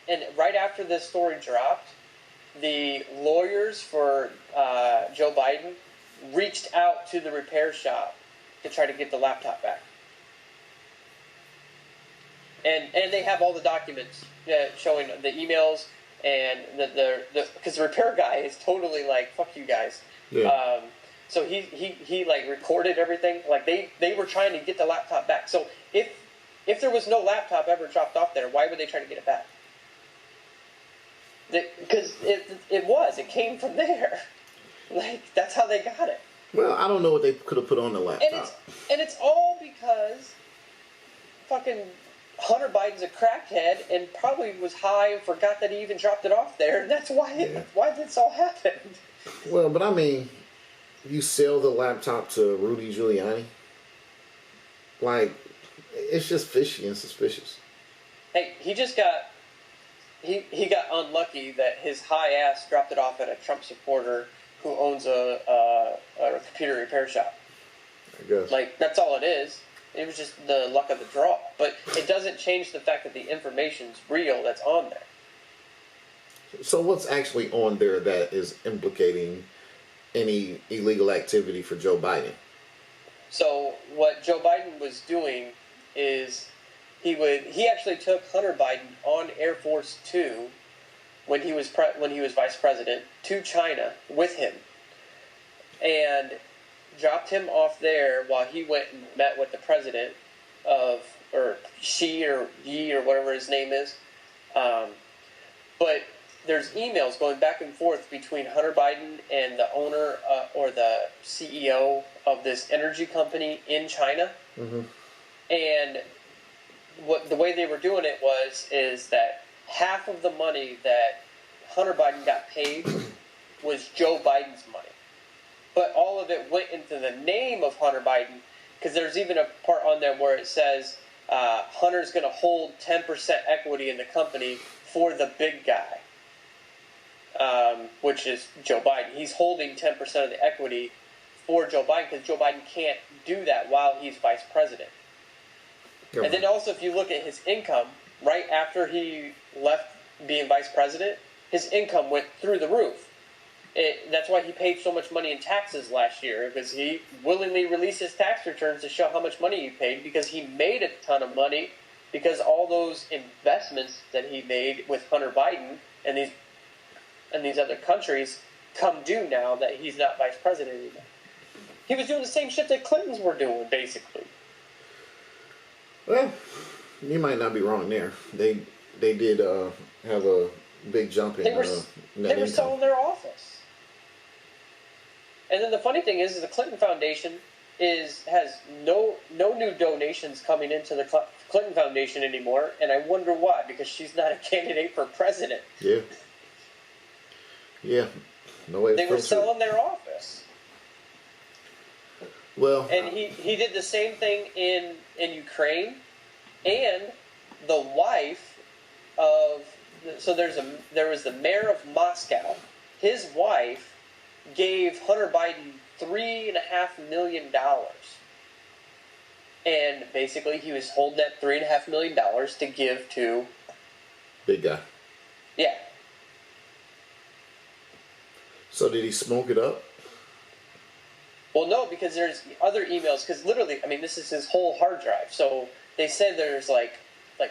and right after this story dropped, the lawyers for Joe Biden reached out to the repair shop to try to get the laptop back. And they have all the documents showing the emails and the because the repair guy is totally like, fuck you guys. Yeah. So he like recorded everything. Like they were trying to get the laptop back. So if there was no laptop ever dropped off there, why would they try to get it back? Because it came from there. Like, that's how they got it. Well, I don't know what they could have put on the laptop. And it's all because fucking Hunter Biden's a crackhead and probably was high and forgot that he even dropped it off there. And that's why why this all happened. Well, but I mean, you sell the laptop to Rudy Giuliani? Like, it's just fishy and suspicious. Hey, he just got... He got unlucky that his high ass dropped it off at a Trump supporter who owns a computer repair shop. I guess. Like, that's all it is. It was just the luck of the draw. But it doesn't change the fact that the information's real that's on there. So what's actually on there that is implicating any illegal activity for Joe Biden? So what Joe Biden was doing is he actually took Hunter Biden on Air Force 2 when he was vice president to China with him, and dropped him off there while he went and met with the president of, or Xi or Yi or whatever his name is. But there's emails going back and forth between Hunter Biden and the owner or the CEO of this energy company in China. Mm-hmm. And the way they were doing it is that half of the money that Hunter Biden got paid was Joe Biden's money. But all of it went into the name of Hunter Biden, because there's even a part on there where it says Hunter's going to hold 10% equity in the company for the big guy, which is Joe Biden. He's holding 10% of the equity for Joe Biden because Joe Biden can't do that while he's vice president. Yeah. And then also, if you look at his income, right after he left being vice president, his income went through the roof. That's why he paid so much money in taxes last year, because he willingly released his tax returns to show how much money he paid, because he made a ton of money, because all those investments that he made with Hunter Biden and these other countries come due now that he's not vice president anymore. He was doing the same shit that Clintons were doing, basically. Well, you might not be wrong there. They did have a big jump in They were income. selling their office. And then the funny thing is the Clinton Foundation has no new donations coming into the Clinton Foundation anymore, and I wonder why, because she's not a candidate for president. Yeah. Yeah. No way. They were selling their office. Well, and he did the same thing in Ukraine, and the wife of there was the mayor of Moscow. His wife gave Hunter Biden $3.5 million, and basically he was holding that $3.5 million to give to big guy. Yeah. So did he smoke it up? Well, no, because there's other emails. Because literally, I mean, this is his whole hard drive. So they said there's like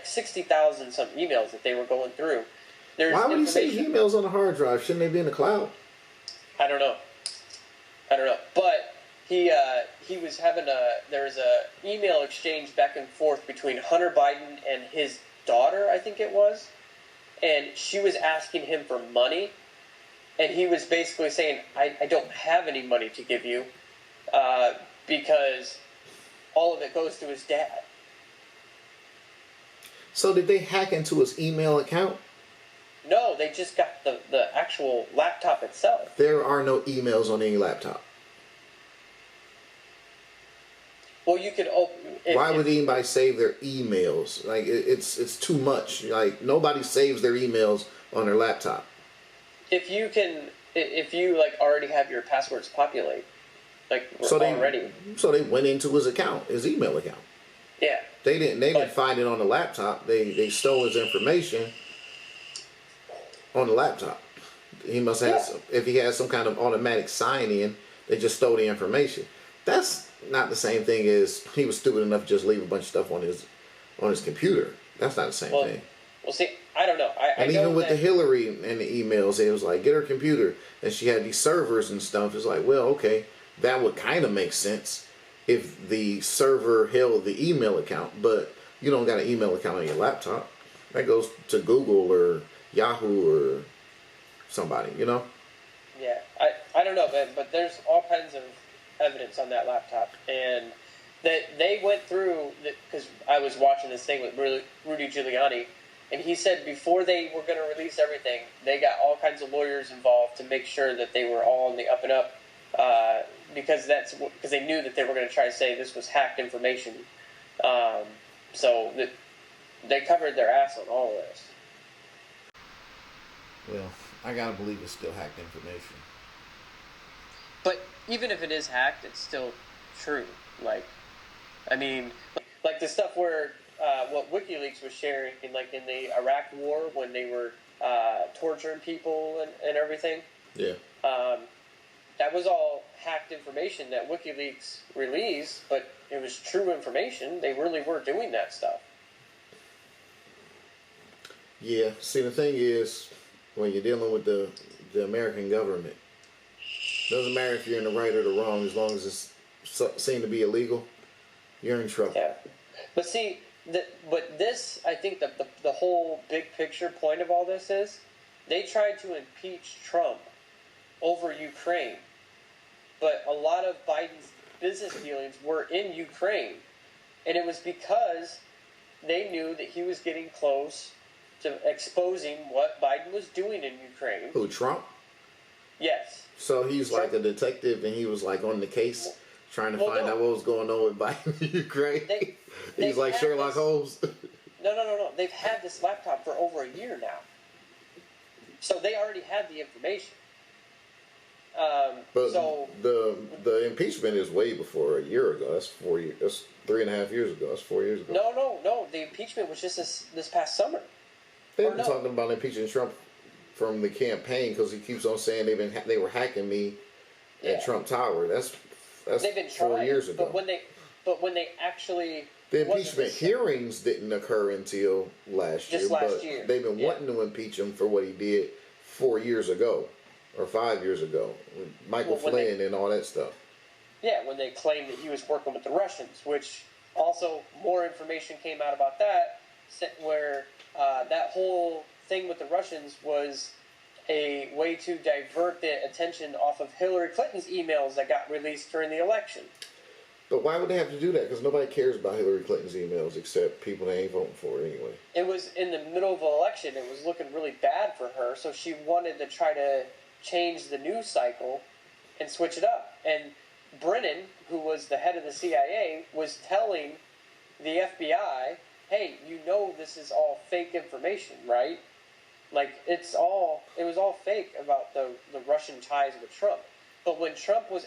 60,000 some emails that they were going through. Why would he save emails on a hard drive? Shouldn't they be in the cloud? I don't know. But he was having there was a email exchange back and forth between Hunter Biden and his daughter, I think it was, and she was asking him for money, and he was basically saying, I don't have any money to give you, because all of it goes to his dad. So did they hack into his email account? No, they just got the actual laptop itself. There are no emails on any laptop. Well, you could open... Why would anybody save their emails? Like, it's too much. Like, nobody saves their emails on their laptop. If you like already have your passwords populate, like already. So they went into his account, his email account. Yeah. They didn't find it on the laptop. They stole his information on the laptop. He must have some, if he has some kind of automatic sign in, they just stole the information. That's not the same thing as he was stupid enough to just leave a bunch of stuff on his computer. That's not the same thing. Well, see, I don't know. And know even with that the Hillary and the emails, it was like, get her computer. And she had these servers and stuff. It's like, well, okay, that would kind of make sense if the server held the email account. But you don't got an email account on your laptop. That goes to Google or Yahoo or somebody, you know? Yeah, I don't know, but there's all kinds of evidence on that laptop. And that they went through, because I was watching this thing with Rudy Giuliani, and he said before they were going to release everything, they got all kinds of lawyers involved to make sure that they were all on the up and up, because they knew that they were going to try to say this was hacked information. So that they covered their ass on all of this. Well, I gotta believe it's still hacked information. But even if it is hacked, it's still true. Like, I mean, like the stuff where what WikiLeaks was sharing, in the Iraq War when they were torturing people and everything. Yeah. That was all hacked information that WikiLeaks released, but it was true information. They really were doing that stuff. Yeah. See, the thing is, when you're dealing with the American government, doesn't matter if you're in the right or the wrong, as long as it's seen to be illegal, you're in trouble. Yeah. But see, but this, I think the whole big picture point of all this is, they tried to impeach Trump over Ukraine, but a lot of Biden's business dealings were in Ukraine, and it was because they knew that he was getting close to exposing what Biden was doing in Ukraine. Who, Trump? Yes. So he's Trump, like a detective, and he was like on the case, trying to find out what was going on with Biden in Ukraine. He's like Sherlock Holmes. No. They've had this laptop for over a year now, so they already had the information. But the impeachment is way before a year ago. That's 4 years. That's 3.5 years ago. That's 4 years ago. No. The impeachment was just this past summer. They've been talking about impeaching Trump from the campaign because he keeps on saying they were hacking me at Trump Tower. That's they've been 4 years ago. But when they actually, the impeachment hearings didn't occur until last year. Last year. They've been wanting to impeach him for what he did 4 years ago or 5 years ago, with Michael Flynn and all that stuff. Yeah, when they claimed that he was working with the Russians, which also more information came out about that, where that whole thing with the Russians was a way to divert the attention off of Hillary Clinton's emails that got released during the election. But why would they have to do that? Because nobody cares about Hillary Clinton's emails except people that ain't voting for her anyway. It was in the middle of an election. It was looking really bad for her, so she wanted to try to change the news cycle and switch it up. And Brennan, who was the head of the CIA, was telling the FBI, hey, you know this is all fake information, right? Like, it was all fake about the Russian ties with Trump. But when Trump was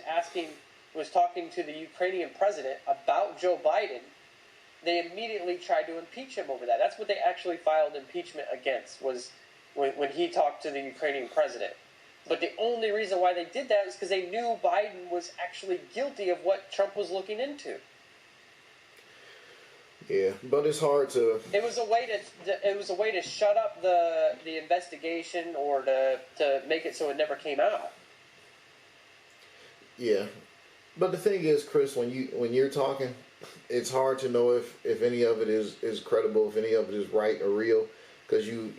talking to the Ukrainian president about Joe Biden, they immediately tried to impeach him over that. That's what they actually filed impeachment against, was when he talked to the Ukrainian president. But the only reason why they did that is because they knew Biden was actually guilty of what Trump was looking into. Yeah, but it's hard to. It was a way to shut up the investigation, or to make it so it never came out. Yeah, but the thing is, Chris, when you're talking, it's hard to know if any of it is credible, if any of it is right or real, because you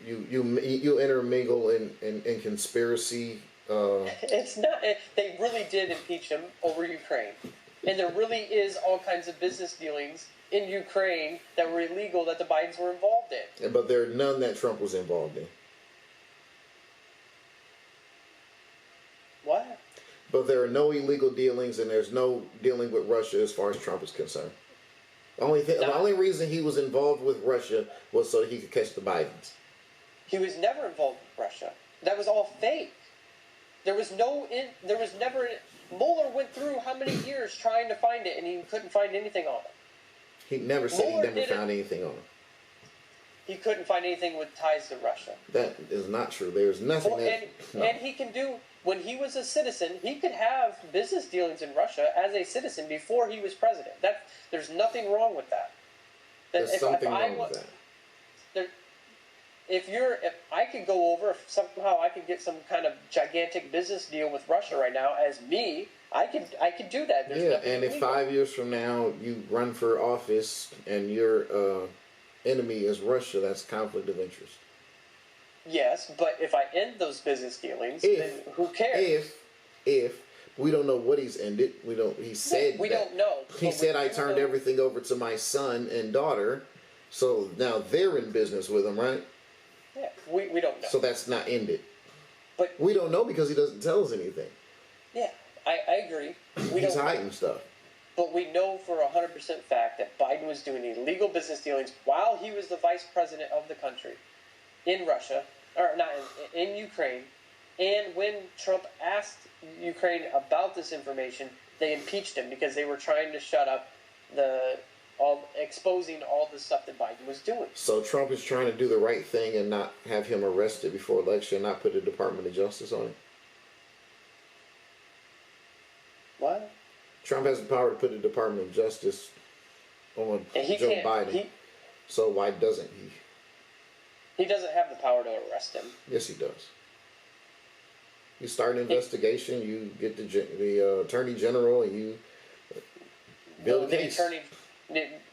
intermingle in conspiracy. It's not. They really did impeach him over Ukraine, and there really is all kinds of business dealings in Ukraine that were illegal that the Bidens were involved in. But there are none that Trump was involved in. What? But there are no illegal dealings, and there's no dealing with Russia as far as Trump is concerned. The only reason he was involved with Russia was so that he could catch the Bidens. He was never involved with Russia. That was all fake. There was never. Mueller went through how many years trying to find it, and he couldn't find anything on it. He never said he never found anything on him. he couldn't find anything with ties to Russia. That is not true. There's nothing Well, and he can do, when he was a citizen, he could have business dealings in Russia as a citizen before he was president. There's nothing wrong with that. There's something wrong with that. If I could go over, if somehow I could get some kind of gigantic business deal with Russia right now as me, I could do that. There's and if 5 years from now you run for office and your enemy is Russia, that's conflict of interest. Yes, but if I end those business dealings, then who cares? If we don't know what he's ended, he said we don't know. He said I turned everything over to my son and daughter, so now they're in business with him, right? Yeah, we don't know. So that's not ended. But we don't know because he doesn't tell us anything. Yeah, I agree. He's hiding stuff. But we know for 100% fact that Biden was doing illegal business dealings while he was the vice president of the country in Russia, or not in Ukraine. And when Trump asked Ukraine about this information, they impeached him because they were trying to shut up exposing all the stuff that Biden was doing. So Trump is trying to do the right thing and not have him arrested before election, not put the Department of Justice on him. What? Trump has the power to put the Department of Justice on Joe Biden. So why doesn't he? He doesn't have the power to arrest him. Yes, he does. You start an investigation, you get the Attorney General, and you build a case.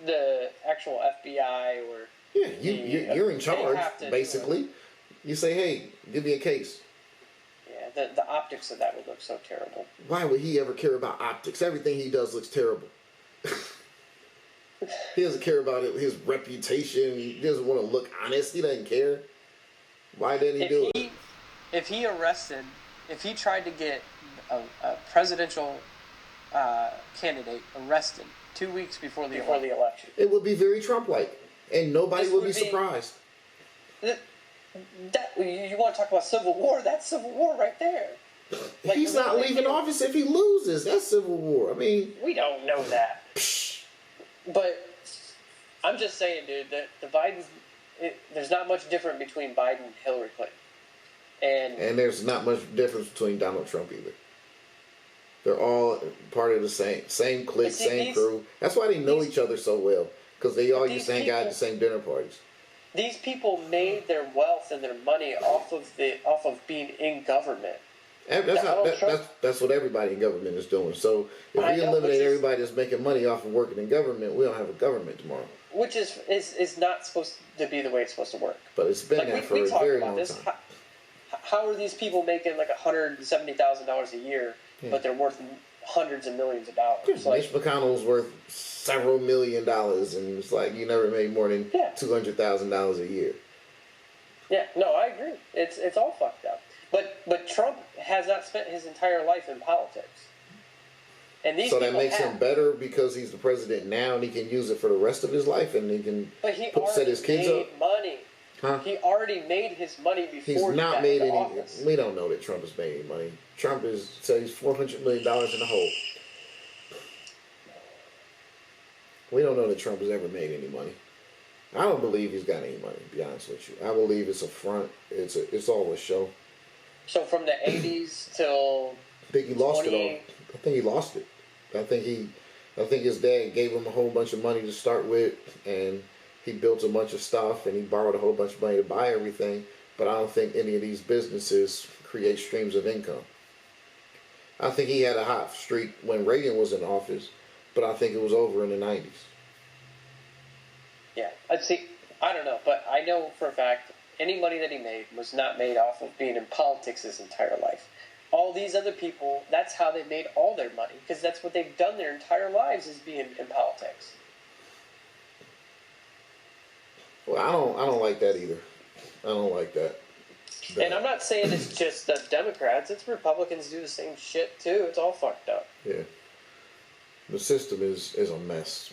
The actual FBI or... Yeah, you're in charge, basically. You say, hey, give me a case. Yeah, the optics of that would look so terrible. Why would he ever care about optics? Everything he does looks terrible. He doesn't care about his reputation. He doesn't want to look honest. He doesn't care. Why didn't he do it? If he tried to get a presidential candidate arrested 2 weeks before the election, it would be very Trump-like, and nobody would be surprised. You want to talk about civil war? That's civil war right there. He's not leaving office if he loses. That's civil war. I mean, we don't know that. But I'm just saying, dude, that the Bidens, there's not much different between Biden and Hillary Clinton. And there's not much difference between Donald Trump either. They're all part of the same clique, same crew. That's why they know each other so well, because they all used to hang out at the same dinner parties. These people made their wealth and their money off of being in government. That's what everybody in government is doing. So if we eliminate everybody that's making money off of working in government, we don't have a government tomorrow. Which is not supposed to be the way it's supposed to work. But it's been that for a very long time. How are these people making like $170,000 a year, but they're worth hundreds of millions of dollars? Yeah, Mitch McConnell's worth several $1 million, and it's like you never made more than $200,000 a year. Yeah, no, I agree. It's all fucked up. But Trump has not spent his entire life in politics. And these so that makes him better because he's the president now, and he can use it for the rest of his life, and he can set his kids up. Money. Huh? He already made his money before he got into office. We don't know that Trump has made any money. Trump said he's $400 million in the hole. We don't know that Trump has ever made any money. I don't believe he's got any money, to be honest with you. I believe it's a front. It's all a show. So from the 80s till... I think he lost it all. I think he lost it. I think his dad gave him a whole bunch of money to start with, and he built a bunch of stuff, and he borrowed a whole bunch of money to buy everything. But I don't think any of these businesses create streams of income. I think he had a hot streak when Reagan was in office, but I think it was over in the 90s. Yeah, I don't know, but I know for a fact any money that he made was not made off of being in politics his entire life. All these other people, that's how they made all their money, because that's what they've done their entire lives, is being in politics. Well, I don't like that either. I don't like that. And I'm not saying it's just the Democrats. It's Republicans do the same shit too. It's all fucked up. Yeah. The system is a mess,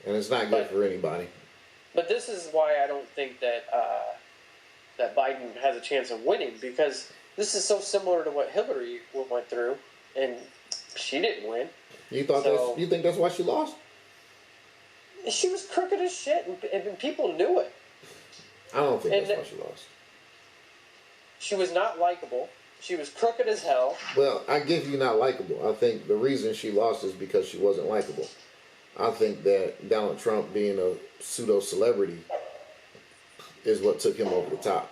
and it's not good for anybody. But this is why I don't think that that Biden has a chance of winning, because this is so similar to what Hillary went through, and she didn't win. You think that's why she lost? She was crooked as shit, and people knew it. I don't think And that's why she lost. she was not likable. She was crooked as hell. Well, I give you not likable. I think the reason she lost is because she wasn't likable. I think that Donald Trump being a pseudo celebrity is what took him over the top.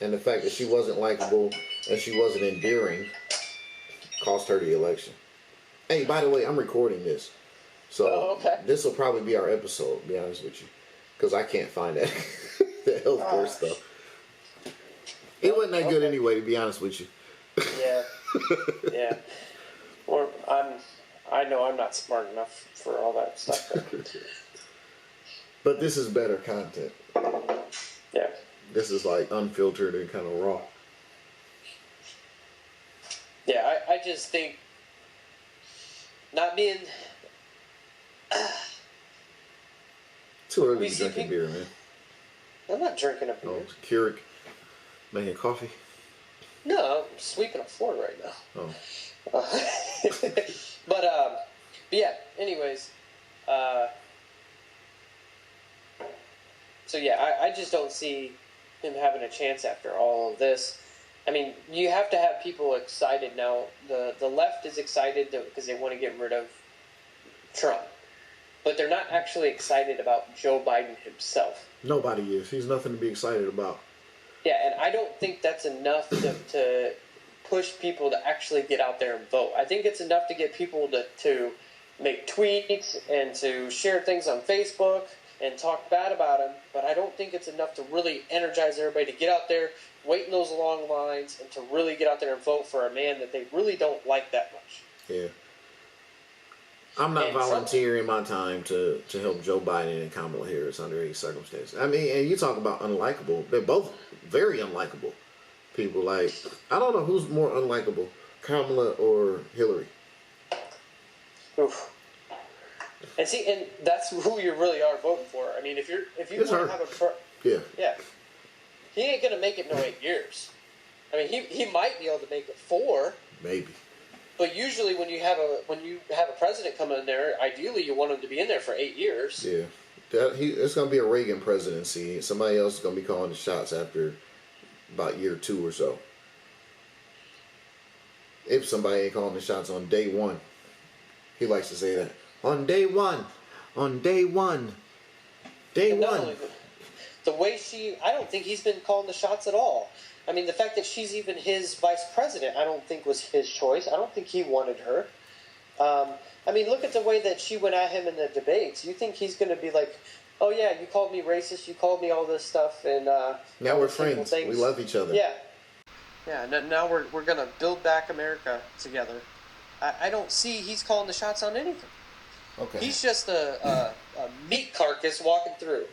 And the fact that she wasn't likable and she wasn't endearing cost her the election. Hey, by the way, I'm recording this. So this will probably be our episode, to be honest with you. Because I can't find that, that healthcare stuff. It wasn't that good anyway, to be honest with you. Yeah. Yeah. Or I know I'm not smart enough for all that stuff. But this is better content. Yeah. This is like unfiltered and kind of raw. Yeah, I just think not being too early we to see drink a beer, man. I'm not drinking a beer. Oh, Keurig making coffee. No, I'm sweeping a floor right now. Oh. But yeah. Anyways, so yeah, I just don't see him having a chance after all of this. I mean, you have to have people excited now. The left is excited because they want to get rid of Trump, but they're not actually excited about Joe Biden himself. Nobody is. He's nothing to be excited about. Yeah, and I don't think that's enough to push people to actually get out there and vote. I think it's enough to get people to make tweets and to share things on Facebook and talk bad about him, but I don't think it's enough to really energize everybody to get out there, wait in those long lines, and to really get out there and vote for a man that they really don't like that much. Yeah. I'm not volunteering my time to help Joe Biden and Kamala Harris under any circumstance. I mean, and you talk about unlikable. They're both very unlikable people. Like, I don't know who's more unlikable, Kamala or Hillary. Oof. And see, and that's who you really are voting for. I mean, if you want to have yeah, he ain't gonna make it no 8 years. I mean, he might be able to make it 4, maybe. But usually, when you have a president come in there, ideally you want him to be in there for 8 years. Yeah, it's gonna be a Reagan presidency. Somebody else is gonna be calling the shots after about year 2 or so. If somebody ain't calling the shots on day 1, he likes to say that. On day one. Day one. The way I don't think he's been calling the shots at all. I mean, the fact that she's even his vice president, I don't think was his choice. I don't think he wanted her. I mean, look at the way that she went at him in the debates. You think he's going to be like, oh yeah, you called me racist, you called me all this stuff, and now we're friends. We love each other. Yeah. Yeah, now we're going to build back America together. I don't see he's calling the shots on anything. Okay. He's just a meat carcass walking through.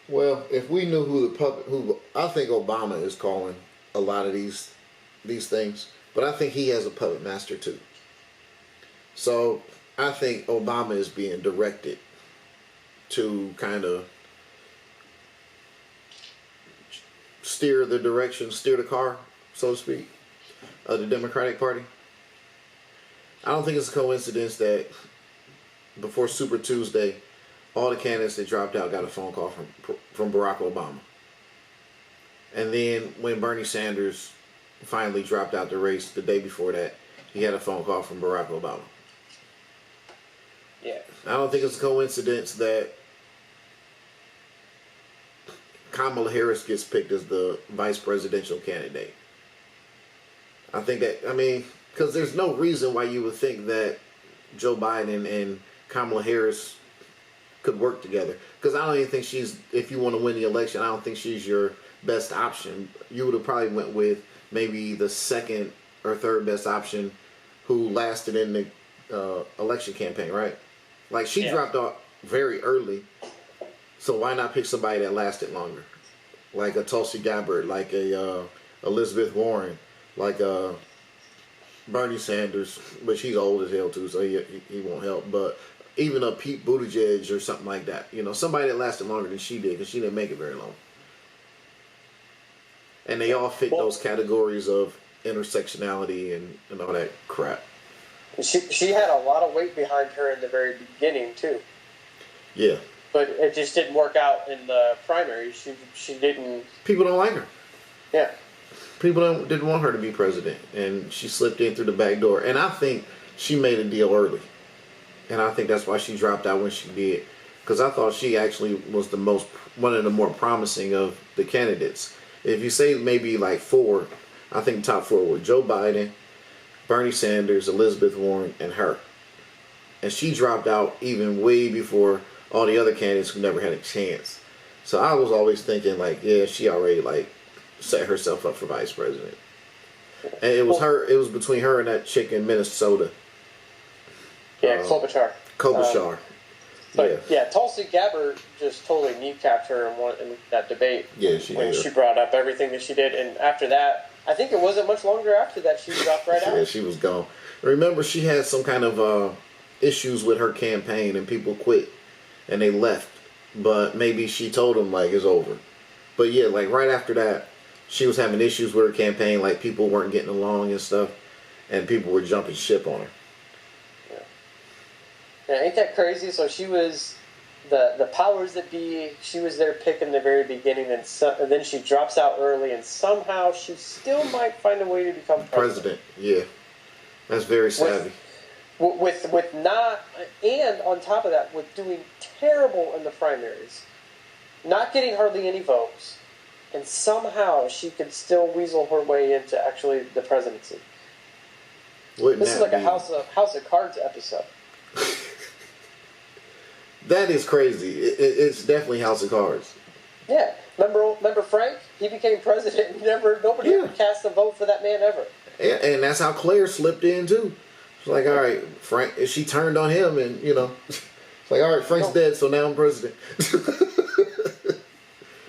Well, if we knew who I think Obama is calling a lot of these things, but I think he has a puppet master too. So I think Obama is being directed to kind of steer the car, so to speak, of the Democratic Party. I don't think it's a coincidence that before Super Tuesday, all the candidates that dropped out got a phone call from Barack Obama. And then when Bernie Sanders finally dropped out the race the day before that, he had a phone call from Barack Obama. Yeah. I don't think it's a coincidence that Kamala Harris gets picked as the vice presidential candidate. I think that, because there's no reason why you would think that Joe Biden and Kamala Harris could work together. Because I don't even think if you want to win the election, I don't think she's your best option. You would have probably went with maybe the second or third best option who lasted in the election campaign, right? Like, she dropped out very early, so why not pick somebody that lasted longer? Like a Tulsi Gabbard, like a Elizabeth Warren, like a Bernie Sanders, but she's old as hell too, so he won't help. But even a Pete Buttigieg or something like that, somebody that lasted longer than she did, because she didn't make it very long. And they all fit those categories of intersectionality and all that crap. She had a lot of weight behind her in the very beginning too. Yeah. but it just didn't work out in the primary. She didn't. People don't like her. Yeah. People didn't want her to be president, and she slipped in through the back door. And I think she made a deal early, and I think that's why she dropped out when she did. Because I thought she actually was one of the more promising of the candidates. If you say maybe like four, I think top four were Joe Biden, Bernie Sanders, Elizabeth Warren, and her. And she dropped out even way before all the other candidates who never had a chance. So I was always thinking like, yeah, she already like set herself up for vice president. And it was her. It was between her and that chick in Minnesota. Yeah, Klobuchar. Klobuchar. But yeah, Tulsi Gabbard just totally kneecapped her in that debate. Yeah, she when did. She brought up everything that she did, and after that, I think it wasn't much longer after that she dropped right out. Yeah, she was gone. Remember, she had some kind of issues with her campaign, and people quit, and they left. But maybe she told them like it's over. But yeah, like right after that, she was having issues with her campaign, like people weren't getting along and stuff, and people were jumping ship on her. Yeah, ain't that crazy? So she was the powers that be. She was their pick in the very beginning, and then she drops out early, and somehow she still might find a way to become president. Yeah, that's very savvy. With not, and on top of that, with doing terrible in the primaries, not getting hardly any votes, and somehow she could still weasel her way into actually the presidency. This is like a House of Cards episode. That is crazy. It's definitely House of Cards. Yeah. Remember Frank? He became president and nobody ever cast a vote for that man ever. And that's how Claire slipped in too. It's like, all right, Frank, she turned on him and, it's like, all right, Frank's dead, so now I'm president.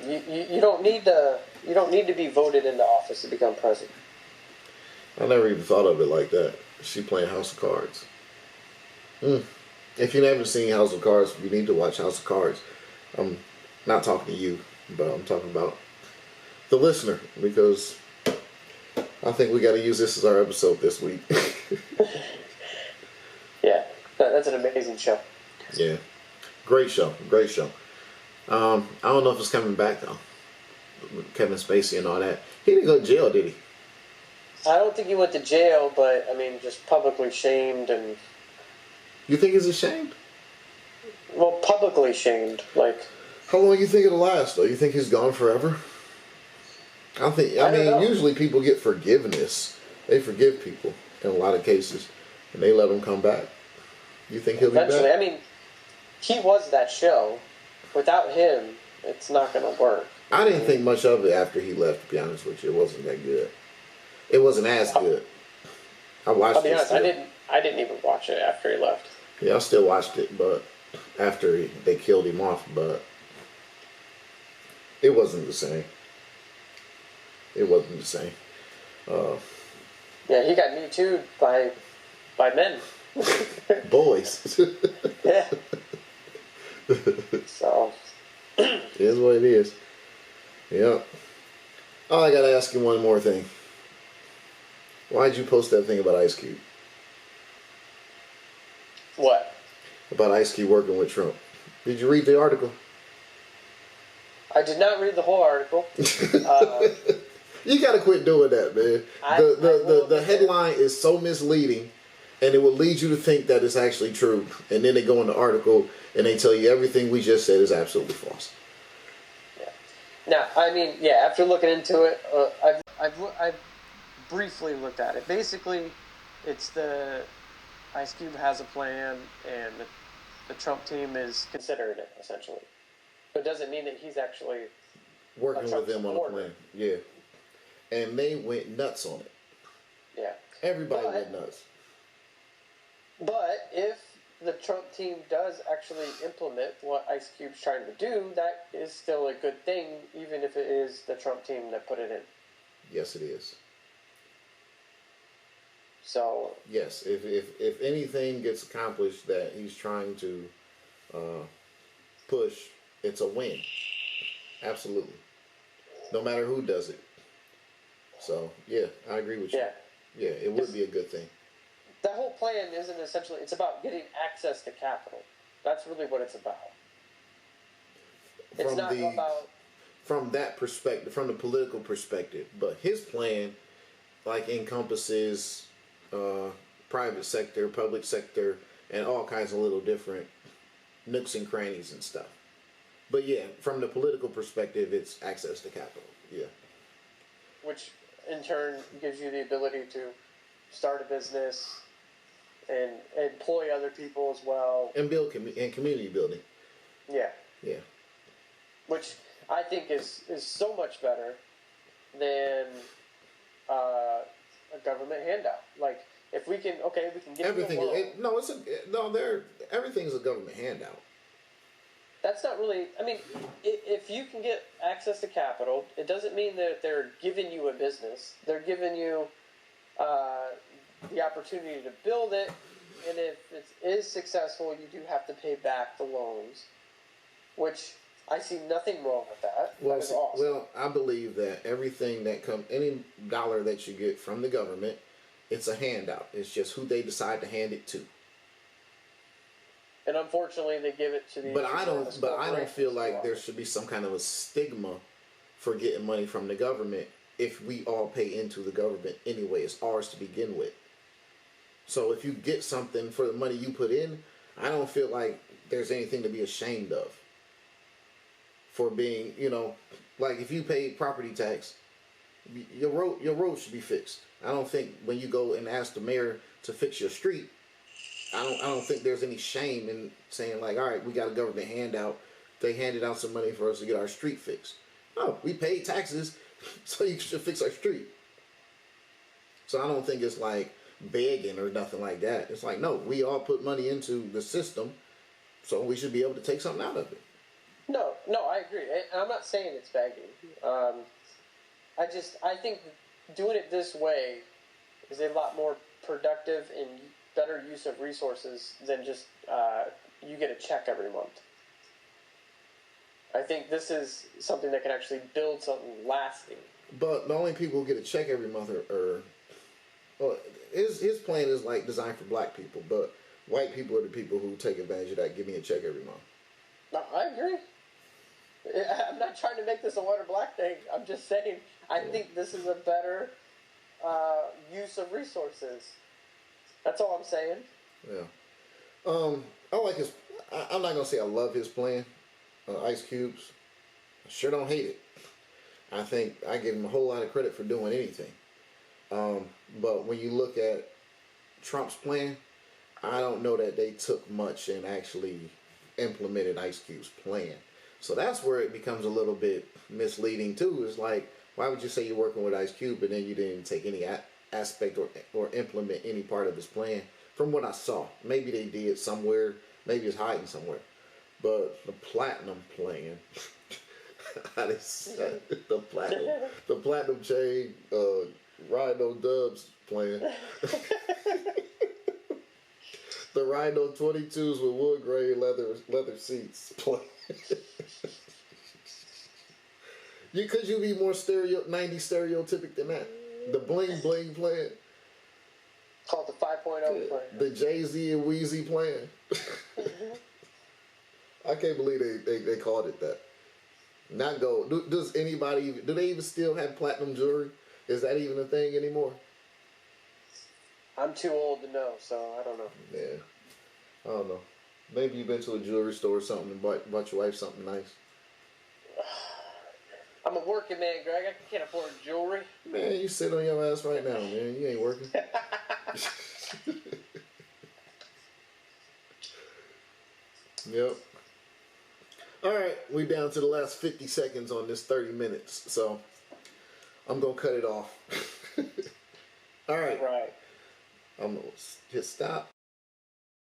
you don't need to be voted into office to become president. I never even thought of it like that. She playing House of Cards. If you haven't seen House of Cards, you need to watch House of Cards. I'm not talking to you, but I'm talking about the listener, because I think we got to use this as our episode this week. Yeah, that's an amazing show. Yeah, great show. I don't know if it's coming back though. Kevin Spacey and all that. He didn't go to jail, did he? I don't think he went to jail, but I mean, just publicly shamed and. You think he's ashamed? Well, publicly shamed. Like, how long do you think it'll last, though? You think he's gone forever? I mean, usually people get forgiveness. They forgive people in a lot of cases, and they let them come back. You think he'll be back? Eventually, I mean, he was that show. Without him, it's not going to work. I didn't think much of it after he left, to be honest with you. It wasn't that good. It wasn't as good. I watched it. I'll be honest, I didn't even watch it after he left. Yeah, I still watched it, but after they killed him off, but it wasn't the same. It wasn't the same. Yeah, he got Me Too'd by men. Boys. Yeah. So. It is what it is. Yep. Oh, I gotta ask you one more thing. Why'd you post that thing about Ice Cube? What? About Ice Cube working with Trump. Did you read the article? I did not read the whole article. You gotta quit doing that, man. The headline is so misleading, and it will lead you to think that it's actually true. And then they go in the article and they tell you everything we just said is absolutely false. Yeah. Now, I mean, yeah. After looking into it, I've briefly looked at it. Basically, it's the Ice Cube has a plan, and the Trump team is considering it, essentially. But it doesn't mean that he's actually working with them on a plan. Yeah. And they went nuts on it. Yeah. Everybody went nuts. But if the Trump team does actually implement what Ice Cube's trying to do, that is still a good thing, even if it is the Trump team that put it in. Yes, it is. So yes, if anything gets accomplished that he's trying to push, it's a win. Absolutely. No matter who does it. So yeah, I agree with you. Yeah, it would be a good thing. The whole plan isn't essentially, it's about getting access to capital. That's really what it's about. It's not about from that perspective, from the political perspective. But his plan, like, encompasses private sector, public sector, and all kinds of little different nooks and crannies and stuff. But yeah, from the political perspective, it's access to capital. Yeah. which in turn gives you the ability to start a business and employ other people as well. And build and community building. Yeah. Yeah. Which I think is so much better than a government handout. Like, if we can, we can get everything. Everything's a government handout. That's not really. I mean, if you can get access to capital, it doesn't mean that they're giving you a business. They're giving you the opportunity to build it, and if it is successful, you do have to pay back the loans, which I see nothing wrong with that. Well, that is awesome. Well, I believe that everything that any dollar that you get from the government, it's a handout. It's just who they decide to hand it to. And unfortunately, they give it to the. But I don't feel like there should be some kind of a stigma for getting money from the government if we all pay into the government anyway. It's ours to begin with. So if you get something for the money you put in, I don't feel like there's anything to be ashamed of. For being, like, if you pay property tax, your road should be fixed. I don't think when you go and ask the mayor to fix your street, I don't think there's any shame in saying, like, all right, we got a government handout. They handed out some money for us to get our street fixed. No, we paid taxes, so you should fix our street. So I don't think it's like begging or nothing like that. It's like, no, we all put money into the system, so we should be able to take something out of it. No, I agree. And I'm not saying it's begging. I think doing it this way is a lot more productive and better use of resources than just you get a check every month. I think this is something that can actually build something lasting. But the only people who get a check every month his plan is like designed for black people, but white people are the people who take advantage of that. Give me a check every month. No, I agree. I'm not trying to make this a white or black thing. I'm just saying I think this is a better use of resources. That's all I'm saying. Yeah. I like his. I'm not gonna say I love his plan. Ice Cube's. I sure don't hate it. I think I give him a whole lot of credit for doing anything. But when you look at Trump's plan, I don't know that they took much and actually implemented Ice Cube's plan. So that's where it becomes a little bit misleading too. It's like, why would you say you're working with Ice Cube, but then you didn't take any aspect or implement any part of his plan? From what I saw, maybe they did somewhere. Maybe it's hiding somewhere. But the platinum plan, the platinum chain, Rhino Dubs plan, the Rhino 22s with wood grain leather seats plan. Could you be more 90s stereotypic than that? The bling bling plan. Called the 5.0 plan. The Jay-Z and Weezy plan. I can't believe they called it that. Not gold. Does anybody do they even still have platinum jewelry? Is that even a thing anymore? I'm too old to know, so I don't know. Yeah. I don't know. Maybe you've been to a jewelry store or something and bought your wife something nice. I'm a working man, Greg. I can't afford jewelry. Man, you sit on your ass right now, man. You ain't working. Yep. All right, we down to the last 50 seconds on this 30 minutes, so I'm gonna cut it off. All right. Right. I'm gonna hit stop.